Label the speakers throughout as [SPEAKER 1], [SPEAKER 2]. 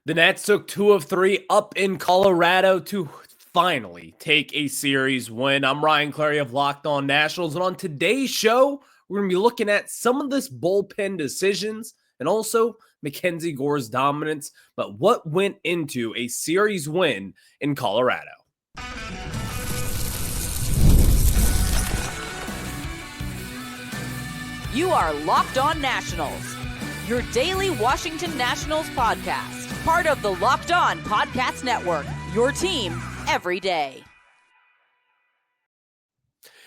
[SPEAKER 1] The Nats took 2 of 3 up in Colorado to finally take a series win. I'm Ryan Clary of Locked On Nationals, and on today's show, we're going to be looking at some of this bullpen decisions and also MacKenzie Gore's dominance, but what went into a series win in Colorado.
[SPEAKER 2] You are Locked On Nationals, your daily Washington Nationals podcast. Part of the Locked On Podcast Network, your team every day.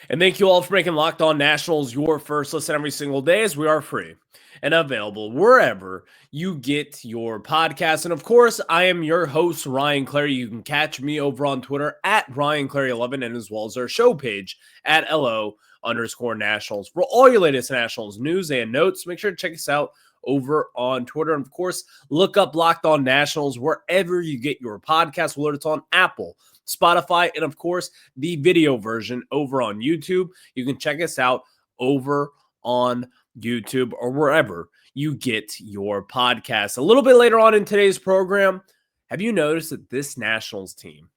[SPEAKER 1] And thank you all for making Locked On Nationals your first listen every single day, as we are free and available wherever you get your podcasts. And of course, I am your host, Ryan Clary. You can catch me over on Twitter at RyanClary11 and as well as our show page at LO_Nationals. For all your latest Nationals news and notes, make sure to check us out over on Twitter. And of course, look up Locked On Nationals wherever you get your podcasts, whether it's on Apple, Spotify, and of course, the video version over on YouTube. You can check us out over on YouTube or wherever you get your podcasts. A little bit later on in today's program, have you noticed that this Nationals team,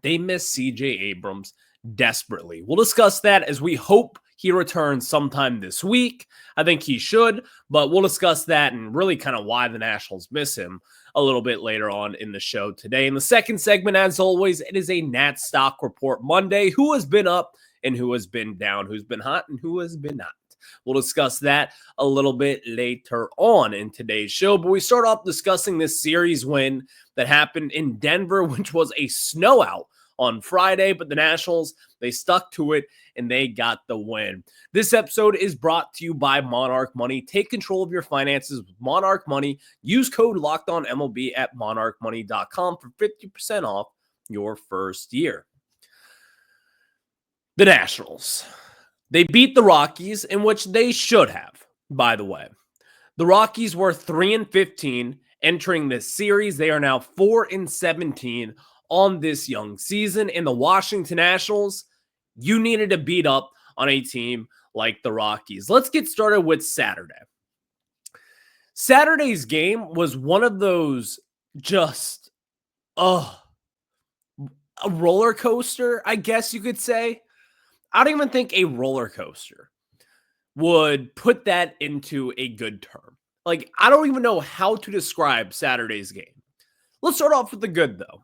[SPEAKER 1] they miss CJ Abrams desperately? We'll discuss that as we hope he returns sometime this week. I think he should, but we'll discuss that and really kind of why the Nationals miss him a little bit later on in the show today. In the second segment, as always, it is a Nat Stock Report Monday. Who has been up and who has been down, who's been hot and who has been not. We'll discuss that a little bit later on in today's show, but we start off discussing this series win that happened in Denver, which was a snow out on Friday, but the Nationals, they stuck to it and they got the win. This episode is brought to you by Monarch Money. Take control of your finances with Monarch Money. Use code LOCKEDONMLB at monarchmoney.com for 50% off your first year. The Nationals, they beat the Rockies, in which they should have, by the way. The Rockies were 3-15 entering this series. They are now 4-17 on this young season. In the Washington Nationals, you needed to beat up on a team like the Rockies. Let's get started with Saturday. Saturday's game was one of those just, a roller coaster, I guess you could say. I don't even think a roller coaster would put that into a good term. Like, I don't even know how to describe Saturday's game. Let's start off with the good, though.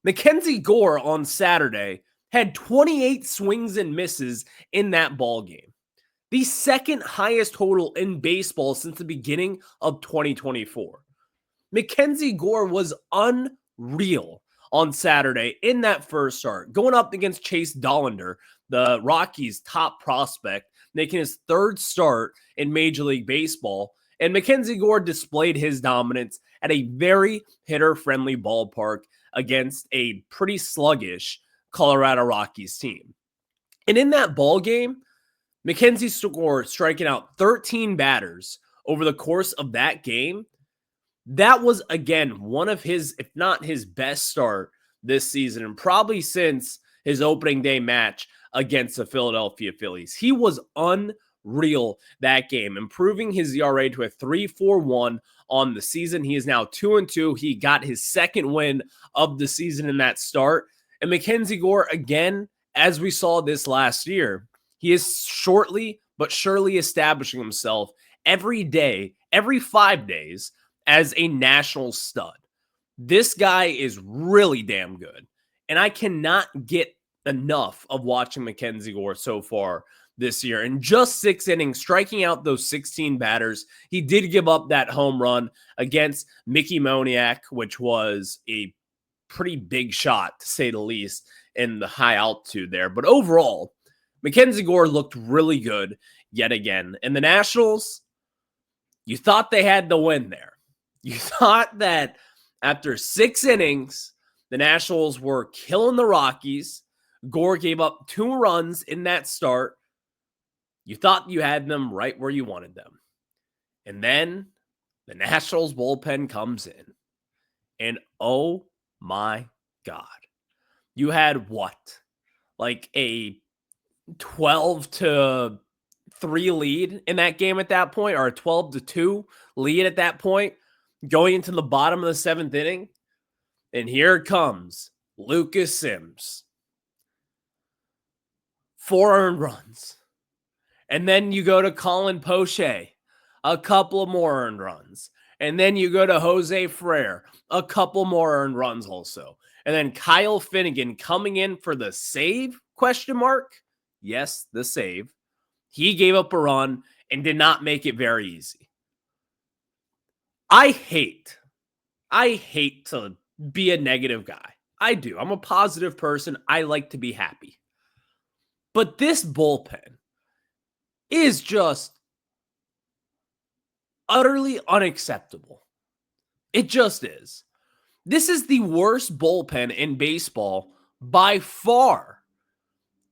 [SPEAKER 1] MacKenzie Gore on Saturday had 28 swings and misses in that ball game. The second highest total in baseball since the beginning of 2024. MacKenzie Gore was unreal on Saturday in that first start, going up against Chase Dollander, the Rockies' top prospect, making his third start in Major League Baseball. And MacKenzie Gore displayed his dominance at a very hitter-friendly ballpark against a pretty sluggish Colorado Rockies team. And in that ball game, MacKenzie Gore striking out 13 batters over the course of that game. That was, again, one of his, if not his best start this season, and probably since his opening day match against the Philadelphia Phillies. He was unreal that game, improving his ERA to a 3.41 on the season. He is now 2-2. He got his second win of the season in that start. And MacKenzie Gore, again, as we saw this last year, he is shortly but surely establishing himself every day, every 5 days, as a national stud. This guy is really damn good. And I cannot get enough of watching MacKenzie Gore so far this year. In just 6 innings, striking out those 16 batters, he did give up that home run against Mickey Moniak, which was a pretty big shot, to say the least, in the high altitude there. But overall, MacKenzie Gore looked really good yet again. And the Nationals, you thought they had the win there. You thought that after 6 innings, the Nationals were killing the Rockies. Gore gave up 2 runs in that start. You thought you had them right where you wanted them. And then the Nationals bullpen comes in. And oh my God. You had what? Like a 12-3 lead in that game at that point, or a 12-2 lead at that point. going into the bottom of the 7th inning, and here comes Lucas Sims. 4 earned runs. And then you go to Colin Poche, a couple of more earned runs. And then you go to Jose Frere, a couple more earned runs also. And then Kyle Finnegan coming in for the save, ? Yes, the save. He gave up a run and did not make it very easy. I hate to be a negative guy. I do. I'm a positive person. I like to be happy. But this bullpen is just utterly unacceptable. It just is. This is the worst bullpen in baseball by far.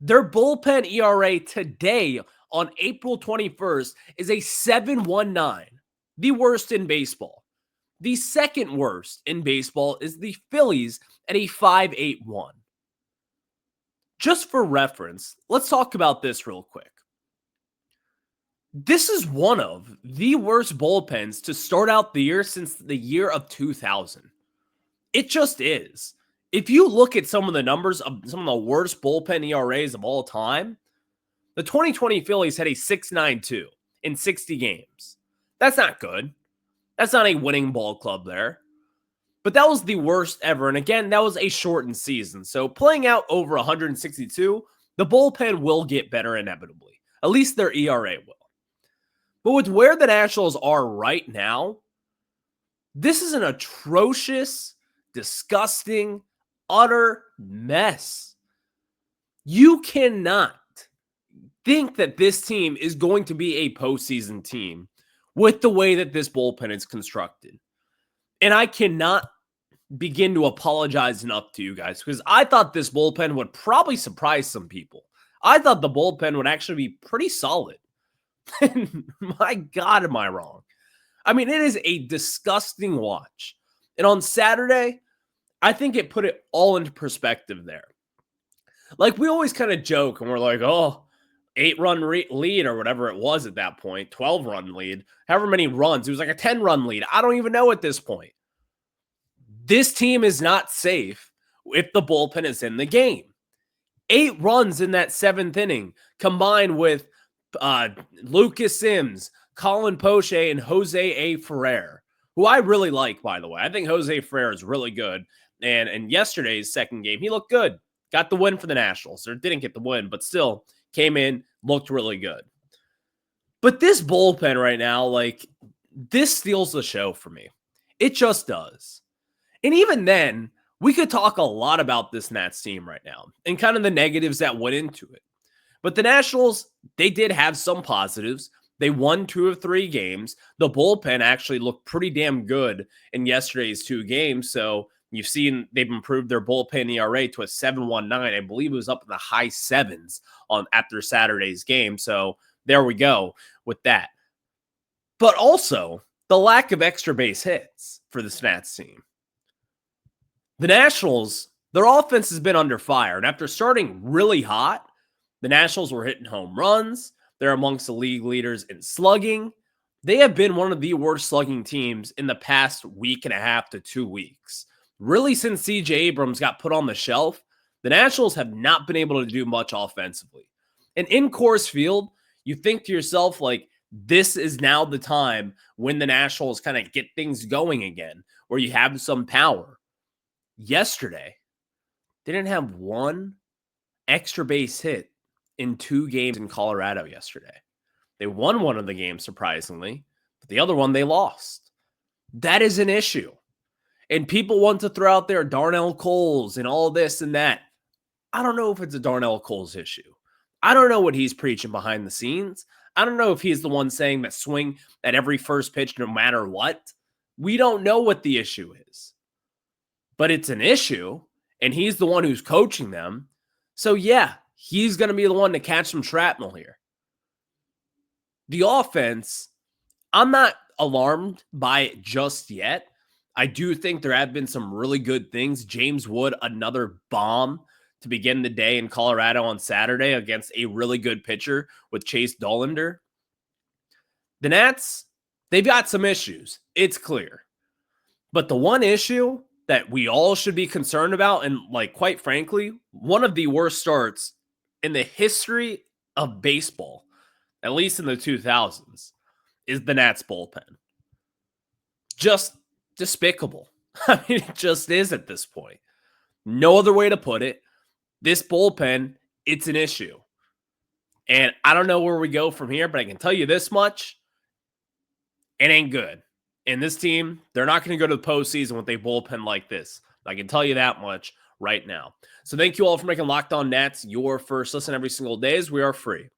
[SPEAKER 1] Their bullpen ERA today on April 21st is a 7.19, the worst in baseball. The second worst in baseball is the Phillies at a 5.81. Just for reference, let's talk about this real quick. This is one of the worst bullpens to start out the year since the year of 2000. It just is. If you look at some of the numbers of some of the worst bullpen ERAs of all time, the 2020 Phillies had a 6.92 in 60 games. That's not good. That's not a winning ball club there. But that was the worst ever. And again, that was a shortened season. So playing out over 162, the bullpen will get better inevitably. At least their ERA will. But with where the Nationals are right now, this is an atrocious, disgusting, utter mess. You cannot think that this team is going to be a postseason team with the way that this bullpen is constructed. And I cannot begin to apologize enough to you guys because I thought this bullpen would probably surprise some people. I thought the bullpen would actually be pretty solid. My God, am I wrong? I mean, it is a disgusting watch. And on Saturday, I think it put it all into perspective there. Like, we always kind of joke and we're like, oh, 8-run lead or whatever it was at that point, 12-run lead, however many runs. It was like a 10-run lead. I don't even know at this point. This team is not safe if the bullpen is in the game. 8 runs in that 7th inning combined with Lucas Sims, Colin Poche, and Jose A. Ferrer, who I really like, by the way. I think Jose Ferrer is really good. And in yesterday's second game, he looked good. Got the win for the Nationals. Or didn't get the win, but still came in, looked really good. But this bullpen right now, like, this steals the show for me. It just does. And even then, we could talk a lot about this Nats team right now and kind of the negatives that went into it. But the Nationals, they did have some positives. They won 2 of 3 games. The bullpen actually looked pretty damn good in yesterday's 2 games. So you've seen they've improved their bullpen ERA to a 7.19. I believe it was up in the high 7s after Saturday's game. So there we go with that. But also the lack of extra base hits for the Nats team. The Nationals, their offense has been under fire. And after starting really hot, the Nationals were hitting home runs. They're amongst the league leaders in slugging. They have been one of the worst slugging teams in the past week and a half to 2 weeks. Really, since CJ Abrams got put on the shelf, the Nationals have not been able to do much offensively. And in Coors Field, you think to yourself, like, this is now the time when the Nationals kind of get things going again, where you have some power. Yesterday, they didn't have one extra base hit in 2 games in Colorado yesterday. They won one of the games, surprisingly, but the other one they lost. That is an issue. And people want to throw out there Darnell Coles and all this and that. I don't know if it's a Darnell Coles issue. I don't know what he's preaching behind the scenes. I don't know if he's the one saying that swing at every first pitch no matter what. We don't know what the issue is. But it's an issue, and he's the one who's coaching them. So yeah, he's going to be the one to catch some shrapnel here. The offense, I'm not alarmed by it just yet. I do think there have been some really good things. James Wood, another bomb to begin the day in Colorado on Saturday against a really good pitcher with Chase Dollander. The Nats, they've got some issues. It's clear. But the one issue that we all should be concerned about, and like quite frankly, one of the worst starts in the history of baseball, at least in the 2000s, is the Nats bullpen. Just despicable. I mean, it just is at this point. No other way to put it. This bullpen, it's an issue. And I don't know where we go from here, but I can tell you this much. It ain't good. And this team, they're not going to go to the postseason with a bullpen like this. I can tell you that much right now. So thank you all for making Locked On Nats your first listen every single day, as we are free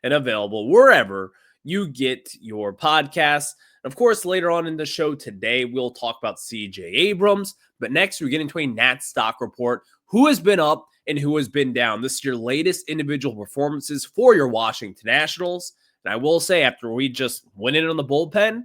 [SPEAKER 1] and available wherever you get your podcasts. And of course, later on in the show today, we'll talk about CJ Abrams. But next, we get into a Nats stock report. Who has been up and who has been down? This is your latest individual performances for your Washington Nationals. And I will say, after we just went in on the bullpen,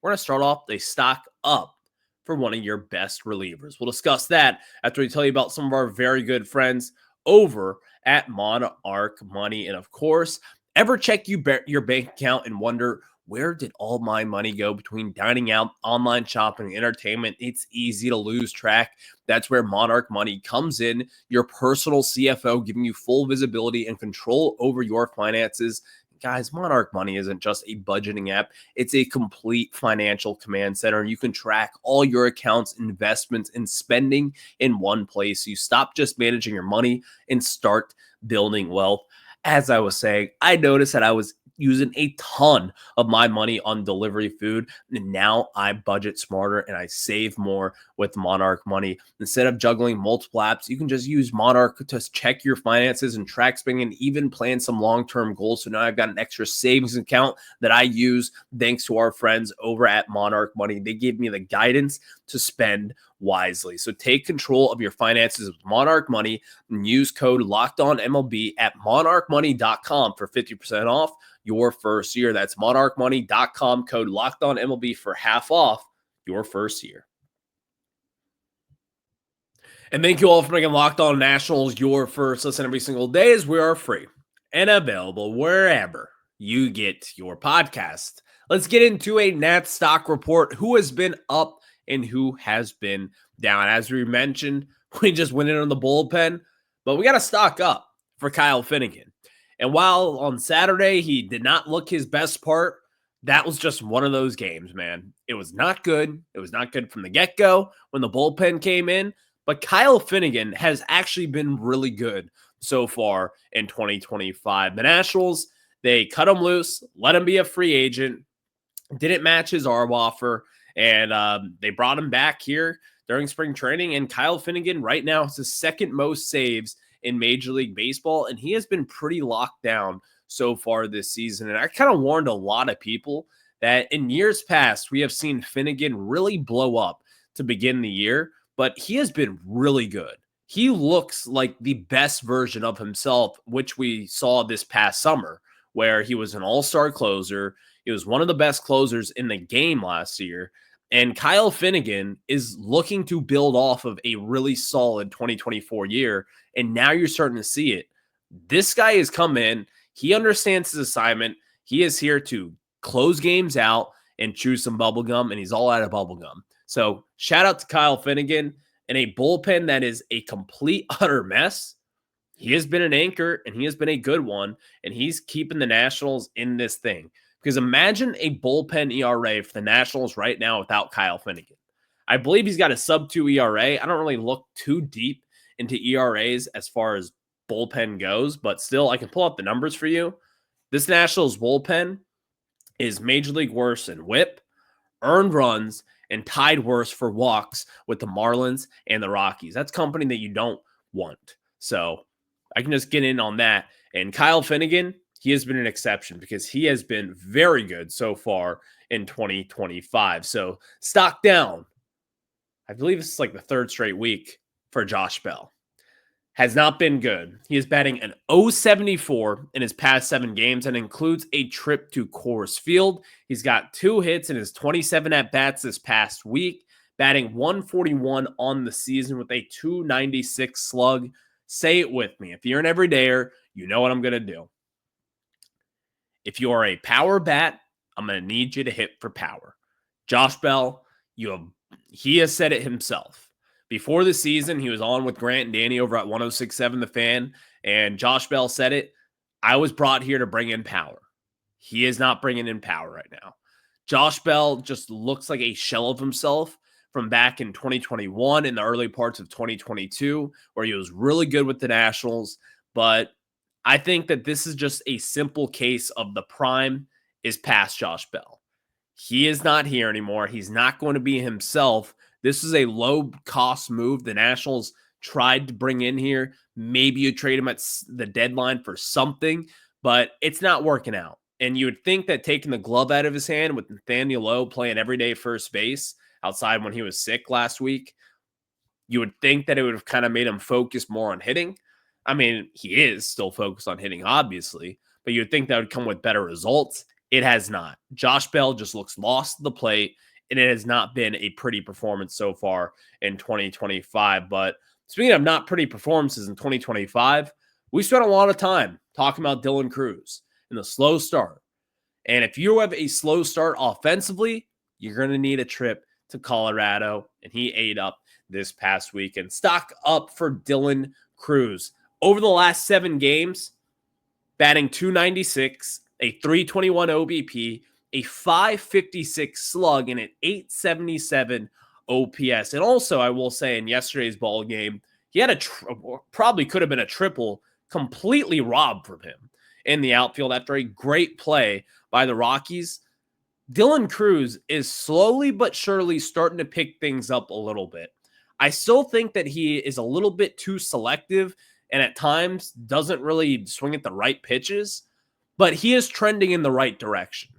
[SPEAKER 1] we're going to start off a stock up for one of your best relievers. We'll discuss that after we tell you about some of our very good friends over at Monarch Money. And of course, ever check your bank account and wonder, where did all my money go between dining out, online shopping, and entertainment? It's easy to lose track. That's where Monarch Money comes in, your personal CFO, giving you full visibility and control over your finances. Guys, Monarch Money isn't just a budgeting app. It's a complete financial command center. You can track all your accounts, investments, and spending in one place. You stop just managing your money and start building wealth. As I was saying, I noticed that I was using a ton of my money on delivery food, and now I budget smarter and I save more with Monarch Money. Instead of juggling multiple apps, you can just use Monarch to check your finances and track spending and even plan some long-term goals. So now I've got an extra savings account that I use thanks to our friends over at Monarch Money. They give me the guidance to spend wisely. So take control of your finances with Monarch Money and use code LOCKEDONMLB at monarchmoney.com for 50% off your first year. That's monarchmoney.com, code LOCKEDONMLB for half off your first year. And thank you all for making Locked On Nationals your first listen every single day, as we are free and available wherever you get your podcast. Let's get into a Nats stock report. Who has been up and who has been down? As we mentioned, we just went in on the bullpen, but we got to stock up for Kyle Finnegan. And while on Saturday he did not look his best part, that was just one of those games, man. It was not good. It was not good from the get-go when the bullpen came in. But Kyle Finnegan has actually been really good so far in 2025. The Nationals, they cut him loose, let him be a free agent, didn't match his ARB offer, and they brought him back here during spring training. And Kyle Finnegan right now has the second most saves in Major League Baseball, and he has been pretty locked down so far this season. And I kind of warned a lot of people that in years past, we have seen Finnegan really blow up to begin the year, but he has been really good. He looks like the best version of himself, which we saw this past summer, where he was an all-star closer. He was one of the best closers in the game last year. And Kyle Finnegan is looking to build off of a really solid 2024 year. And now you're starting to see it. This guy has come in. He understands his assignment. He is here to close games out and chew some bubblegum, and he's all out of bubblegum. So shout out to Kyle Finnegan and a bullpen that is a complete, utter mess. He has been an anchor, and he has been a good one, and he's keeping the Nationals in this thing. Because imagine a bullpen ERA for the Nationals right now without Kyle Finnegan. I believe he's got a sub-2 ERA. I don't really look too deep into ERAs as far as bullpen goes, but still, I can pull up the numbers for you. This Nationals bullpen is Major League worst in WHIP, earned runs, and tied worst for walks with the Marlins and the Rockies. That's company that you don't want. So I can just get in on that. And Kyle Finnegan, he has been an exception because he has been very good so far in 2025. So stock down. I believe this is like the third straight week for Josh Bell. Has not been good. He is batting an .074 in his past 7 games and includes a trip to Coors Field. He's got 2 hits in his 27 at-bats this past week, batting .141 on the season with a .296 slug. Say it with me. If you're an everydayer, you know what I'm going to do. If you are a power bat, I'm going to need you to hit for power. Josh Bell, you have he has said it himself. Before the season, he was on with Grant and Danny over at 106.7 The Fan, and Josh Bell said it. I was brought here to bring in power. He is not bringing in power right now. Josh Bell just looks like a shell of himself from back in 2021 in the early parts of 2022, where he was really good with the Nationals. But I think that this is just a simple case of the prime is past Josh Bell. He is not here anymore. He's not going to be himself. This is a low-cost move the Nationals tried to bring in here. Maybe you trade him at the deadline for something, but it's not working out. And you would think that taking the glove out of his hand with Nathaniel Lowe playing everyday first base outside when he was sick last week, you would think that it would have kind of made him focus more on hitting. I mean, he is still focused on hitting, obviously, but you would think that would come with better results. It has not. Josh Bell just looks lost to the plate, and it has not been a pretty performance so far in 2025. But speaking of not pretty performances in 2025, we spent a lot of time talking about Dylan Cruz and the slow start. And if you have a slow start offensively, you're going to need a trip to Colorado, and he ate up this past weekend. Stock up for Dylan Cruz. Over the last 7 games, batting .296, a .321 OBP, a .556 slug, and an .877 OPS. And also, I will say, in yesterday's ball game, he had probably could have been a triple completely robbed from him in the outfield after a great play by the Rockies. Dylan Cruz is slowly but surely starting to pick things up a little bit. I still think that he is a little bit too selective and at times doesn't really swing at the right pitches, but he is trending in the right direction.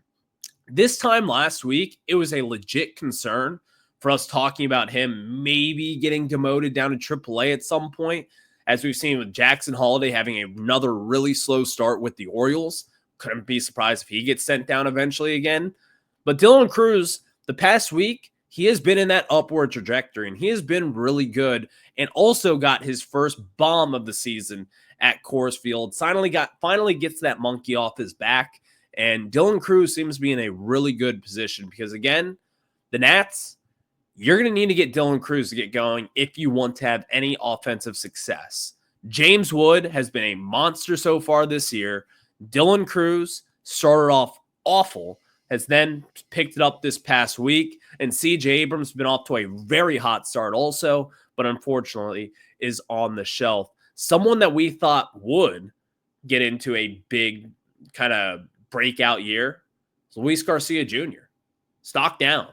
[SPEAKER 1] This time last week, it was a legit concern for us talking about him maybe getting demoted down to AAA at some point, as we've seen with Jackson Holliday having another really slow start with the Orioles. Couldn't be surprised if he gets sent down eventually again. But Dylan Cruz, the past week, he has been in that upward trajectory, and he has been really good and also got his first bomb of the season at Coors Field. Finally gets that monkey off his back, and Dylan Cruz seems to be in a really good position because, again, the Nats, you're going to need to get Dylan Cruz to get going if you want to have any offensive success. James Wood has been a monster so far this year. Dylan Cruz started off awful, has then picked it up this past week, and CJ Abrams has been off to a very hot start also, but unfortunately is on the shelf. Someone that we thought would get into a big kind of breakout year is Luis Garcia Jr. Stock down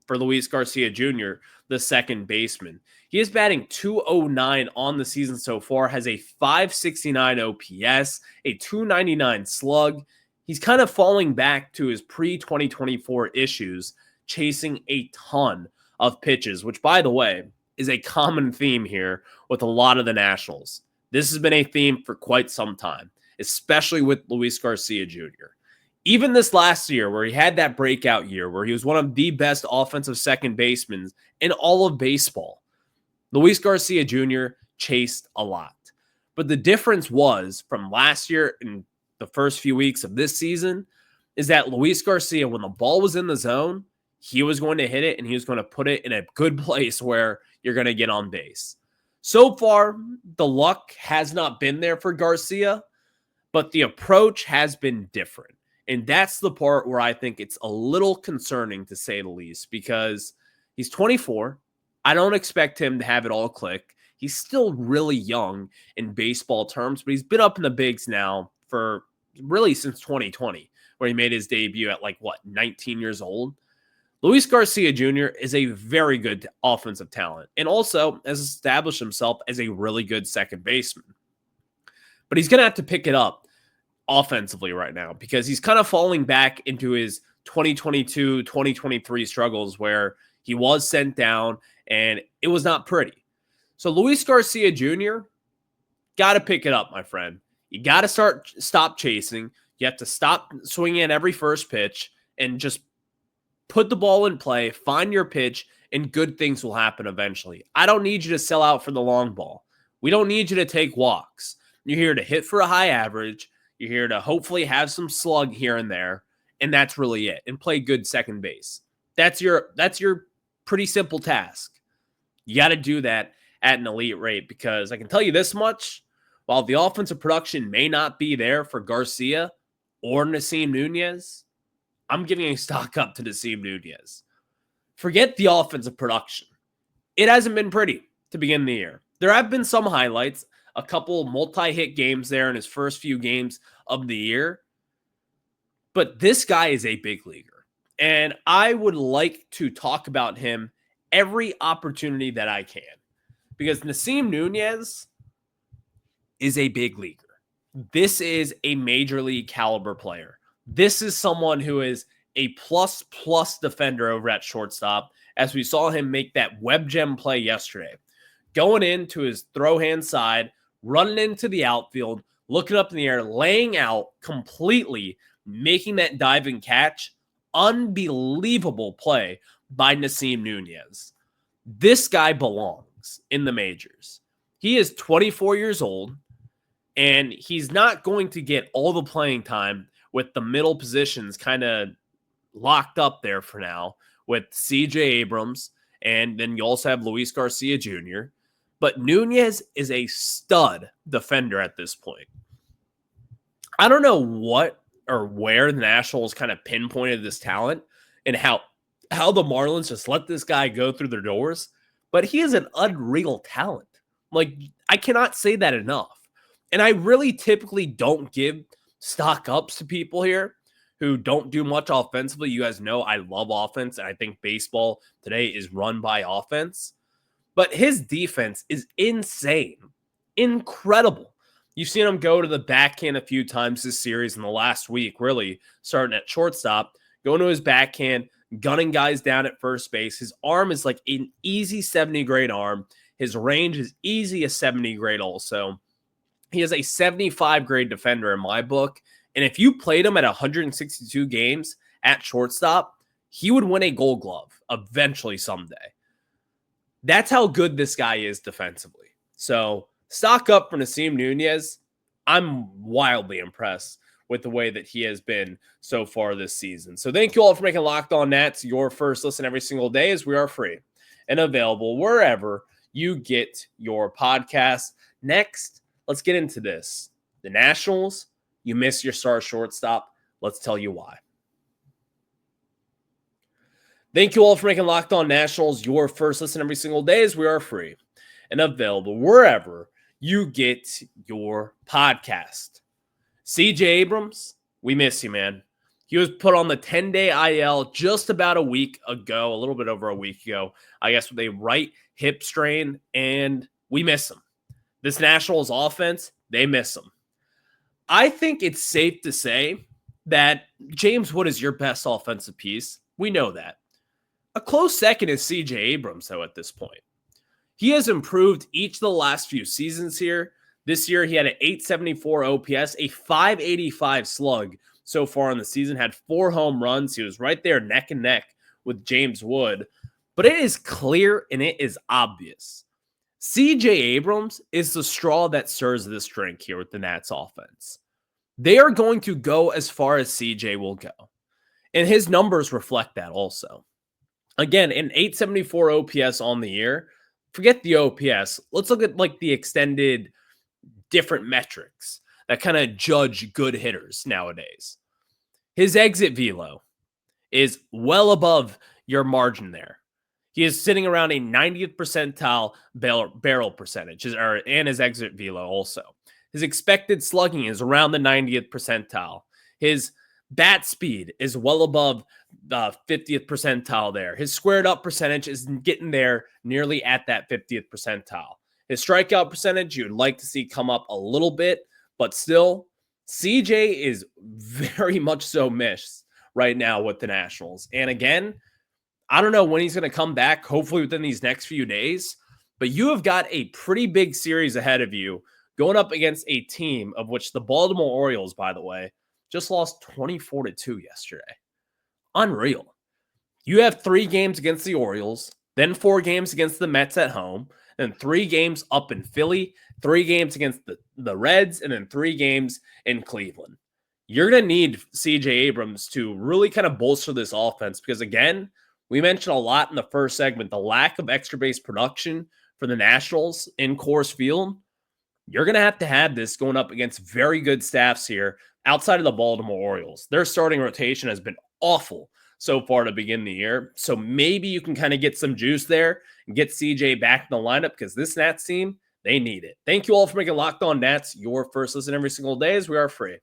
[SPEAKER 1] for Luis Garcia Jr., the second baseman. He is batting .209 on the season so far, has a .569 OPS, a .299 slug. He's kind of falling back to his pre-2024 issues, chasing a ton of pitches, which, by the way, is a common theme here with a lot of the Nationals. This has been a theme for quite some time, especially with Luis Garcia Jr. Even this last year, where he had that breakout year, where he was one of the best offensive second basemen in all of baseball, Luis Garcia Jr. chased a lot. But the difference was from last year and the first few weeks of this season is that Luis Garcia, when the ball was in the zone, he was going to hit it and he was going to put it in a good place where you're going to get on base. So far, the luck has not been there for Garcia, but the approach has been different. And that's the part where I think it's a little concerning, to say the least, because he's 24. I don't expect him to have it all click. He's still really young in baseball terms, but he's been up in the bigs now for really since 2020, where he made his debut at 19 years old. Luis Garcia Jr. is a very good offensive talent and also has established himself as a really good second baseman. But he's going to have to pick it up offensively right now because he's kind of falling back into his 2022, 2023 struggles where he was sent down and it was not pretty. So Luis Garcia Jr. got to pick it up, my friend. You got to stop chasing. You have to stop swinging at every first pitch and just put the ball in play, find your pitch, and good things will happen eventually. I don't need you to sell out for the long ball. We don't need you to take walks. You're here to hit for a high average. You're here to hopefully have some slug here and there, and that's really it. And play good second base. That's your pretty simple task. You got to do that at an elite rate, because I can tell you this much: while the offensive production may not be there for Garcia or Nasim Nunez, I'm giving a stock up to Nasim Nunez. Forget the offensive production. It hasn't been pretty to begin the year. There have been some highlights, a couple multi-hit games there in his first few games of the year. But this guy is a big leaguer, and I would like to talk about him every opportunity that I can, because Nasim Nunez is a big leaguer. This is a major league caliber player. This is someone who is a plus defender over at shortstop, as we saw him make that web gem play yesterday. Going into his throw hand side, running into the outfield, looking up in the air, laying out completely, making that diving catch. Unbelievable play by Nasim Nunez. This guy belongs in the majors. He is 24 years old, and he's not going to get all the playing time with the middle positions kind of locked up there for now with CJ Abrams, and then you also have Luis Garcia Jr. But Nunez is a stud defender at this point. I don't know what or where the Nationals kind of pinpointed this talent and how the Marlins just let this guy go through their doors, but he is an unreal talent. Like, I cannot say that enough. And I really typically don't give stock ups to people here who don't do much offensively. You guys know I love offense, and I think baseball today is run by offense. But his defense is insane. Incredible. You've seen him go to the backhand a few times this series in the last week, really, starting at shortstop, going to his backhand, gunning guys down at first base. His arm is like an easy 70 grade arm. His range is easy a 70 grade also. He is a 75 grade defender in my book. And if you played him at 162 games at shortstop, he would win a Gold Glove eventually someday. That's how good this guy is defensively. So stock up for Nasim Nunez. I'm wildly impressed with the way that he has been so far this season. So thank you all for making Locked On Nats your first listen every single day, as we are free and available wherever you get your podcast. Next, let's get into this. The Nationals, you miss your star shortstop. Let's tell you why. Thank you all for making Locked On Nationals your first listen every single day, as we are free and available wherever you get your podcast. CJ Abrams, we miss you, man. He was put on the 10-day IL just about a week ago, a little bit over a week ago, I guess, with a right hip strain, and we miss him. This Nationals offense, they miss him. I think it's safe to say that James Wood is your best offensive piece. We know that. A close second is CJ Abrams, though, at this point. He has improved each of the last few seasons here. This year, he had an 874 OPS, a 585 slug so far in the season, had 4 home runs. He was right there neck and neck with James Wood. But it is clear and it is obvious. CJ Abrams is the straw that stirs this drink here with the Nats offense. They are going to go as far as CJ will go. And his numbers reflect that also. Again, an 874 OPS on the year. Forget the OPS. Let's look at like the extended different metrics that kind of judge good hitters nowadays. His exit velo is well above your margin there. He is sitting around a 90th percentile barrel percentage, and his exit velo also. His expected slugging is around the 90th percentile. His bat speed is well above the 50th percentile there. His squared up percentage is getting there nearly at that 50th percentile. His strikeout percentage, you'd like to see come up a little bit, but still, CJ is very much so missed right now with the Nationals. And again, I don't know when he's going to come back, hopefully within these next few days, but you have got a pretty big series ahead of you going up against a team of which the Baltimore Orioles, by the way, just lost 24-2 yesterday. Unreal. You have 3 games against the Orioles, then 4 games against the Mets at home, then 3 games up in Philly, 3 games against the Reds, and then 3 games in Cleveland. You're going to need CJ Abrams to really kind of bolster this offense because, again, We mentioned a lot in the first segment, the lack of extra base production for the Nationals in Coors Field. You're going to have this going up against very good staffs here outside of the Baltimore Orioles. Their starting rotation has been awful so far to begin the year. So maybe you can kind of get some juice there and get CJ back in the lineup because this Nats team, they need it. Thank you all for making Locked On Nats your first listen every single day, as we are free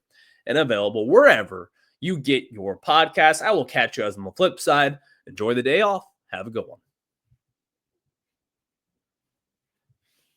[SPEAKER 1] and available wherever you get your podcasts. I will catch you guys on the flip side. Enjoy the day off. Have a good one.